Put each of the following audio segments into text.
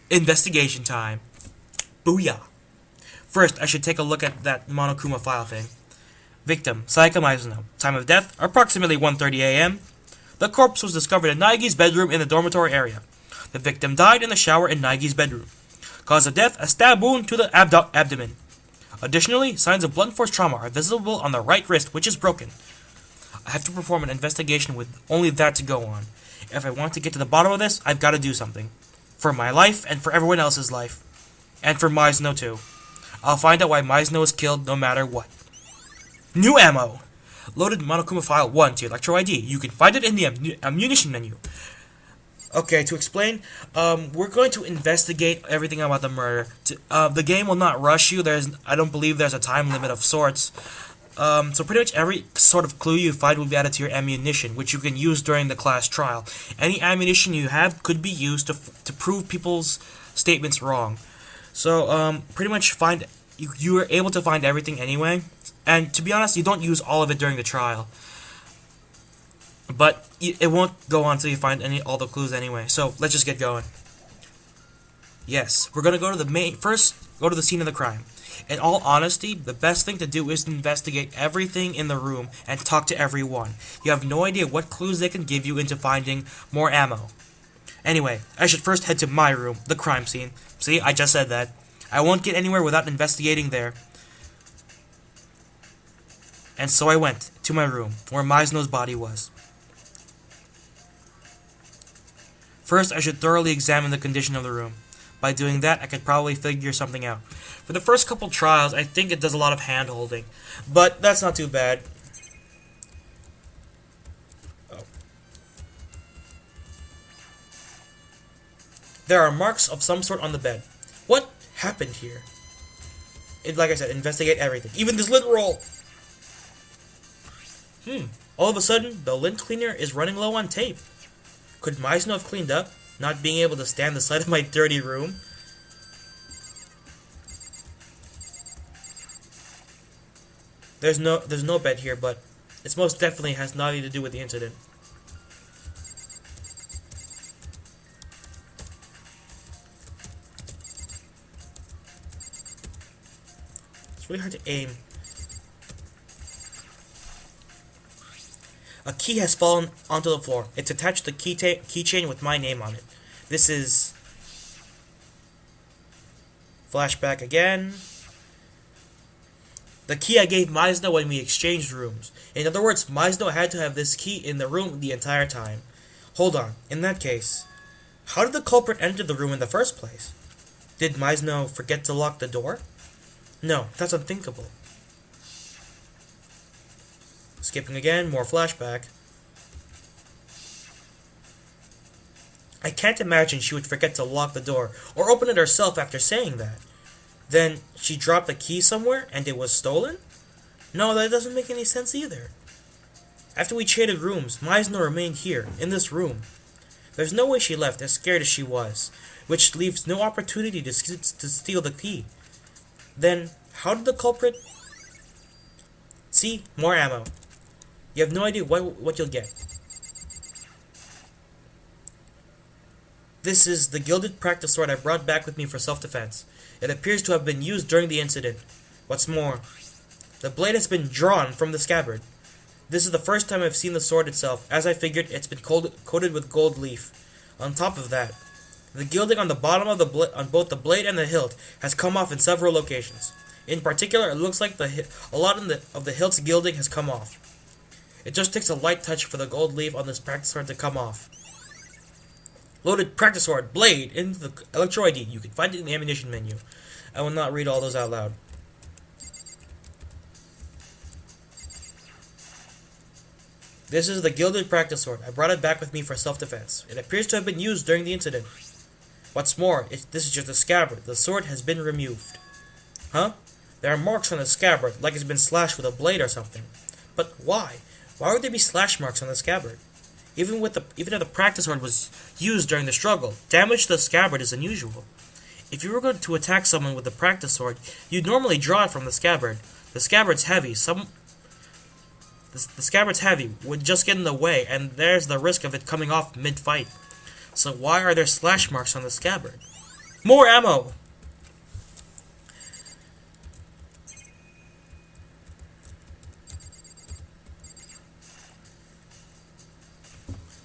Investigation time. Booyah. First, I should take a look at that Monokuma file thing. Victim, Sayaka Maizono. Time of death, approximately 1:30 a.m. The corpse was discovered in Naigi's bedroom in the dormitory area. The victim died in the shower in Naigi's bedroom. Cause of death, a stab wound to the abdomen. Additionally, signs of blunt force trauma are visible on the right wrist, which is broken. I have to perform an investigation with only that to go on. If I want to get to the bottom of this, I've got to do something. For my life, and for everyone else's life. And for Maizono too. I'll find out why Maizono is killed no matter what. New ammo! Loaded Monokuma File 1 to Electro ID. You can find it in the ammunition menu. Okay, to explain, we're going to investigate everything about the murder. The game will not rush you. I don't believe there's a time limit of sorts. So pretty much every sort of clue you find will be added to your ammunition, which you can use during the class trial. Any ammunition you have could be used to prove people's statements wrong. So pretty much you are able to find everything anyway. And to be honest, you don't use all of it during the trial. But it won't go on until you find all the clues anyway. So let's just get going. Yes, we're gonna go to go to the scene of the crime. In all honesty, the best thing to do is to investigate everything in the room and talk to everyone. You have no idea what clues they can give you into finding more ammo. Anyway, I should first head to my room, the crime scene. See, I just said that. I won't get anywhere without investigating there. And so I went to my room, where Maizono's body was. First, I should thoroughly examine the condition of the room. By doing that, I could probably figure something out. For the first couple trials, I think it does a lot of hand-holding. But that's not too bad. Oh. There are marks of some sort on the bed. What happened here? Like I said, investigate everything. Even this lint roll! All of a sudden, the lint cleaner is running low on tape. Could Maizono have cleaned up, not being able to stand the sight of my dirty room? There's no bed here, but it most definitely has nothing to do with the incident. It's really hard to aim. A key has fallen onto the floor. It's attached to the keychain with my name on it. This is... Flashback again. The key I gave Maizono when we exchanged rooms. In other words, Maizono had to have this key in the room the entire time. Hold on. In that case, how did the culprit enter the room in the first place? Did Maizono forget to lock the door? No, that's unthinkable. Skipping again, more flashback. I can't imagine she would forget to lock the door, or open it herself after saying that. Then, she dropped the key somewhere, and it was stolen? No, that doesn't make any sense either. After we traded rooms, Maizono remained here, in this room. There's no way she left, as scared as she was, which leaves no opportunity to steal the key. Then, how did the culprit... See? More ammo. You have no idea what you'll get. This is the gilded practice sword I brought back with me for self-defense. It appears to have been used during the incident. What's more, the blade has been drawn from the scabbard. This is the first time I've seen the sword itself. As I figured, it's been coated with gold leaf. On top of that, the gilding on the bottom of on both the blade and the hilt has come off in several locations. In particular, it looks like a lot of the hilt's gilding has come off. It just takes a light touch for the gold leaf on this practice sword to come off. Loaded practice sword, blade, into the Electro ID. You can find it in the ammunition menu. I will not read all those out loud. This is the gilded practice sword. I brought it back with me for self-defense. It appears to have been used during the incident. What's more, this is just a scabbard. The sword has been removed. Huh? There are marks on the scabbard, like it's been slashed with a blade or something. But why? Why would there be slash marks on the scabbard? Even if the practice sword was used during the struggle, damage to the scabbard is unusual. If you were going to attack someone with the practice sword, you'd normally draw it from the scabbard. The scabbard's heavy. The scabbard's heavy, would just get in the way, and there's the risk of it coming off mid-fight. So why are there slash marks on the scabbard? More ammo!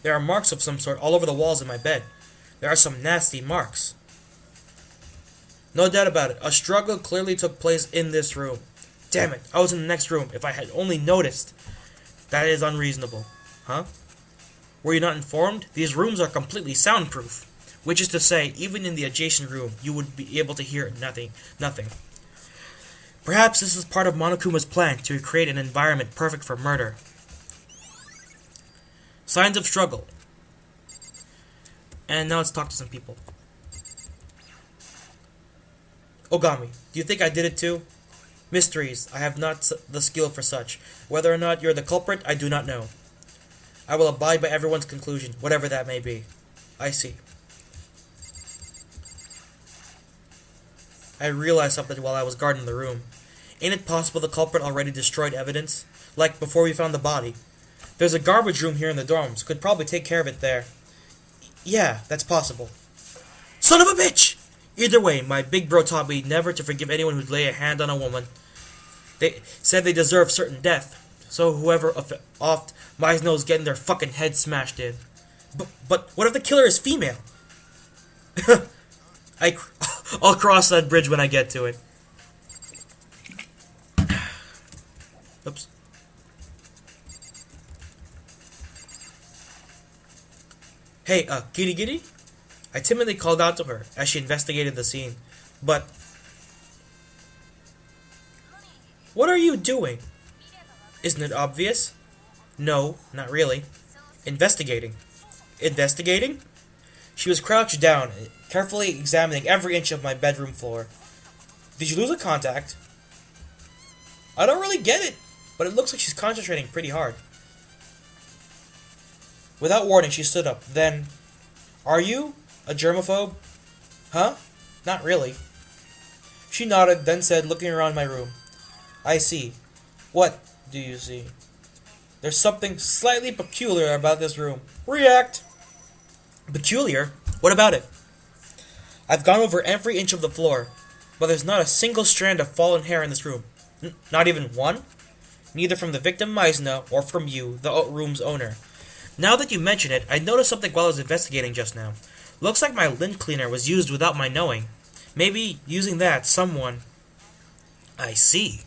There are marks of some sort all over the walls of my bed. There are some nasty marks. No doubt about it, a struggle clearly took place in this room. Damn it, I was in the next room. If I had only noticed. That is unreasonable. Huh? Were you not informed? These rooms are completely soundproof. Which is to say, even in the adjacent room, you would be able to hear nothing. Perhaps this is part of Monokuma's plan to create an environment perfect for murder. Signs of struggle. And now let's talk to some people. Ogami, do you think I did it too? Mysteries, I have not the skill for such. Whether or not you're the culprit, I do not know. I will abide by everyone's conclusion, whatever that may be. I see. I realized something while I was guarding the room. Ain't it possible the culprit already destroyed evidence? Like before we found the body. There's a garbage room here in the dorms. Could probably take care of it there. Yeah, that's possible. Son of a bitch! Either way, my big bro taught me never to forgive anyone who'd lay a hand on a woman. They said they deserve certain death. So whoever oft Maizono's getting their fucking head smashed in. But what if the killer is female? I'll cross that bridge when I get to it. Oops. Hey, Giddy Giddy? I timidly called out to her as she investigated the scene. But... what are you doing? Isn't it obvious? No, not really. Investigating. Investigating? She was crouched down, carefully examining every inch of my bedroom floor. Did you lose a contact? I don't really get it, but it looks like she's concentrating pretty hard. Without warning, she stood up. Then, are you a germaphobe? Huh? Not really. She nodded, then said, looking around my room. I see. What do you see? There's something slightly peculiar about this room. React! Peculiar? What about it? I've gone over every inch of the floor, but there's not a single strand of fallen hair in this room. Not even one? Neither from the victim Maizono or from you, the room's owner. Now that you mention it, I noticed something while I was investigating just now. Looks like my lint cleaner was used without my knowing. Maybe using that, someone... I see.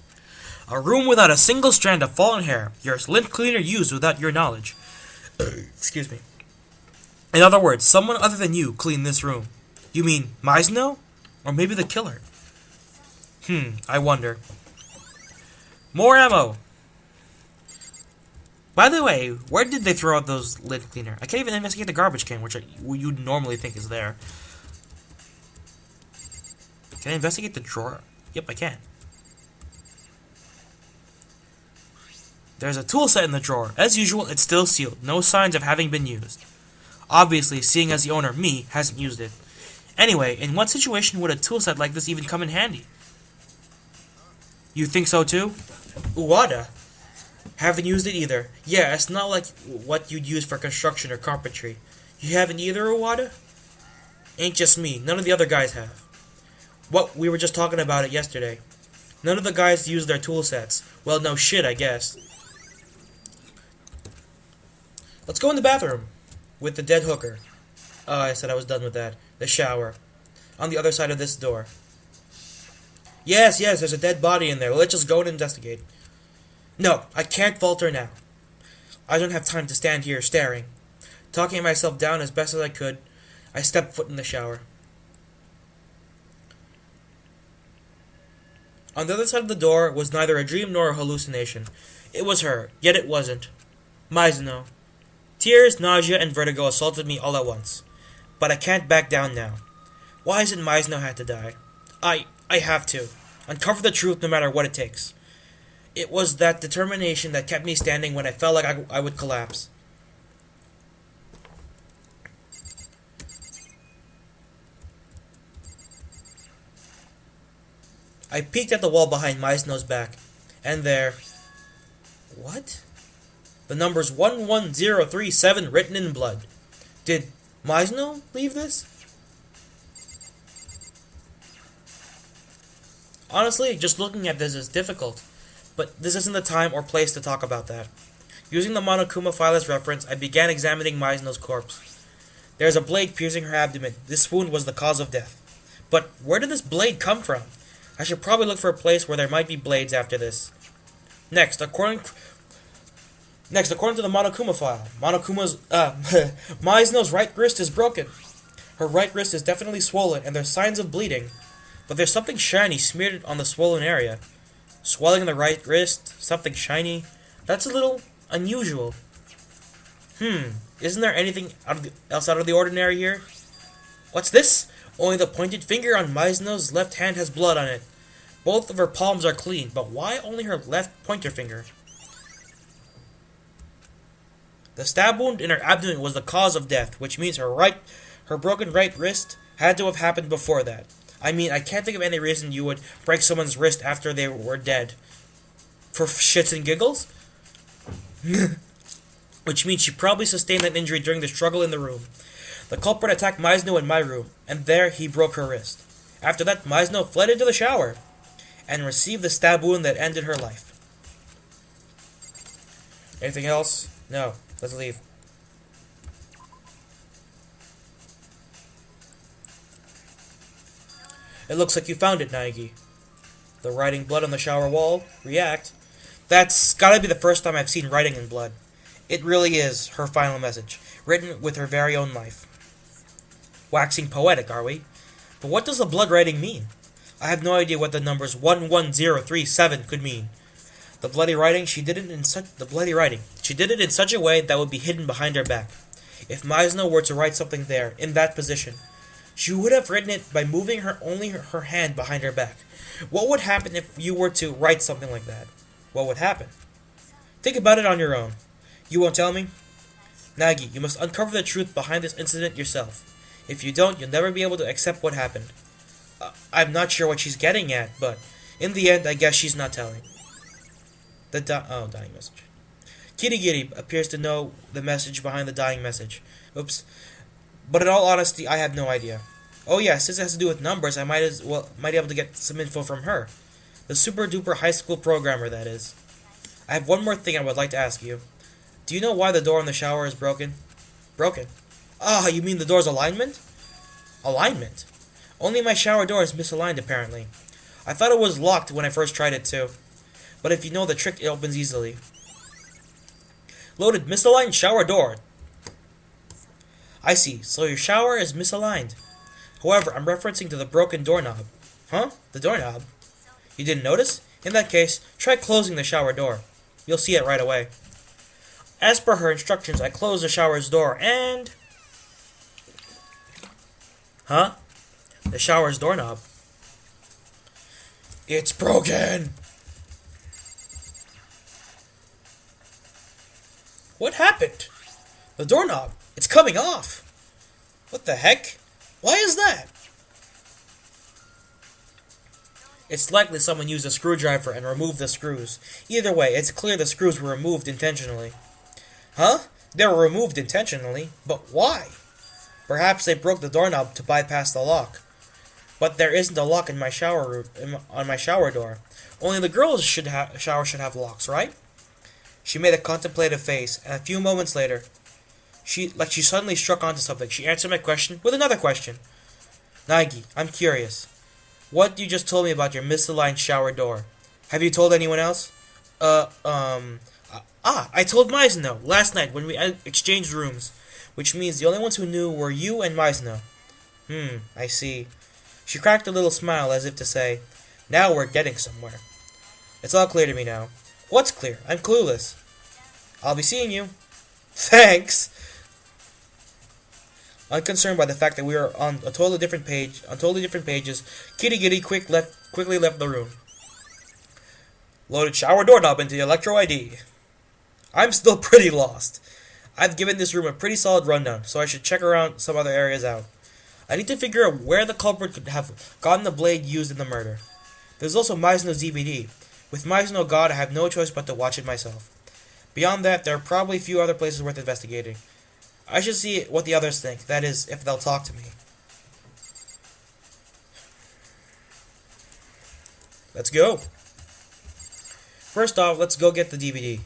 A room without a single strand of fallen hair. Your lint cleaner used without your knowledge. Excuse me. In other words, someone other than you cleaned this room. You mean Maizono? Or maybe the killer? I wonder. More ammo! By the way, where did they throw out those lint cleaner? I can't even investigate the garbage can, which you'd normally think is there. Can I investigate the drawer? Yep, I can. There's a tool set in the drawer. As usual, it's still sealed. No signs of having been used. Obviously, seeing as the owner, me, hasn't used it. Anyway, in what situation would a tool set like this even come in handy? You think so too? Uwada? Haven't used it either. Yeah, it's not like what you'd use for construction or carpentry. You haven't either, Uwada? Ain't just me. None of the other guys have. What? We were just talking about it yesterday. None of the guys use their tool sets. Well, no shit, I guess. Let's go in the bathroom. With the dead hooker. Oh, I said I was done with that. The shower. On the other side of this door. Yes, there's a dead body in there. Let's just go and investigate. No, I can't falter now. I don't have time to stand here staring. Talking myself down as best as I could, I stepped foot in the shower. On the other side of the door was neither a dream nor a hallucination. It was her, yet it wasn't. Maizono. Tears, nausea, and vertigo assaulted me all at once. But I can't back down now. Why isn't Maizono had to die? I have to. Uncover the truth no matter what it takes. It was that determination that kept me standing when I felt like I would collapse. I peeked at the wall behind Maizono's back, and there... What? The numbers 11037 written in blood. Did Maizono leave this? Honestly, just looking at this is difficult, but this isn't the time or place to talk about that. Using the Monokuma file as reference, I began examining Maizono's corpse. There is a blade piercing her abdomen. This wound was the cause of death. But where did this blade come from? I should probably look for a place where there might be blades after this. Next, according to the Monokuma file, Maizono's right wrist is broken. Her right wrist is definitely swollen, and there's signs of bleeding. But there's something shiny smeared on the swollen area. Swelling in the right wrist, something shiny. That's a little unusual. Isn't there anything else out of the ordinary here? What's this? Only the pointed finger on Maizono's left hand has blood on it. Both of her palms are clean, but why only her left pointer finger? The stab wound in her abdomen was the cause of death, which means her broken right wrist had to have happened before that. I mean, I can't think of any reason you would break someone's wrist after they were dead. For shits and giggles? Which means she probably sustained that injury during the struggle in the room. The culprit attacked Maizono in my room, and there he broke her wrist. After that, Maizono fled into the shower and received the stab wound that ended her life. Anything else? No. Let's leave. It looks like you found it, Naegi. The writing blood on the shower wall. React. That's gotta be the first time I've seen writing in blood. It really is her final message, written with her very own life. Waxing poetic, are we? But what does the blood writing mean? I have no idea what the numbers 11037 could mean. The bloody writing, she did it in such a way that would be hidden behind her back. If Maizono were to write something there, in that position, she would have written it by moving her hand behind her back. What would happen if you were to write something like that? What would happen? Think about it on your own. You won't tell me? Nagi, you must uncover the truth behind this incident yourself. If you don't, you'll never be able to accept what happened. I'm not sure what she's getting at, but in the end, I guess she's not telling. Dying message. Kirigiri appears to know the message behind the dying message. Oops. But in all honesty, I have no idea. Oh yeah, since it has to do with numbers, I might be able to get some info from her. The super duper high school programmer, that is. I have one more thing I would like to ask you. Do you know why the door in the shower is broken? Broken? Ah, you mean the door's alignment? Alignment? Only my shower door is misaligned, apparently. I thought it was locked when I first tried it, too. But if you know the trick, it opens easily. Loaded misaligned shower door. I see, so your shower is misaligned. However, I'm referencing to the broken doorknob. Huh? The doorknob? You didn't notice? In that case, try closing the shower door. You'll see it right away. As per her instructions, I closed the shower's door and... Huh? The shower's doorknob. It's broken! What happened? The doorknob. It's coming off. What the heck? Why is that? It's likely someone used a screwdriver and removed the screws. Either way, it's clear the screws were removed intentionally. Huh? They were removed intentionally? But why? Perhaps they broke the doorknob to bypass the lock. But there isn't a lock in my shower room, on my shower door. Only the girls' shower should have locks, right? She made a contemplative face, and a few moments later, she suddenly struck onto something. She answered my question with another question. Nagi, I'm curious. What you just told me about your misaligned shower door. Have you told anyone else? I told Maizono last night when we exchanged rooms, which means the only ones who knew were you and Maizono. I see. She cracked a little smile as if to say, now we're getting somewhere. It's all clear to me now. What's clear? I'm clueless. I'll be seeing you. Thanks! Unconcerned by the fact that we are on totally different pages, Kitty quickly left the room. Loaded shower doorknob into the Electro ID. I'm still pretty lost. I've given this room a pretty solid rundown, so I should check around some other areas out. I need to figure out where the culprit could have gotten the blade used in the murder. There's also Maizono's DVD. With Maizono gone, I have no choice but to watch it myself. Beyond that, there are probably a few other places worth investigating. I should see what the others think, that is, if they'll talk to me. Let's go. First off, let's go get the DVD.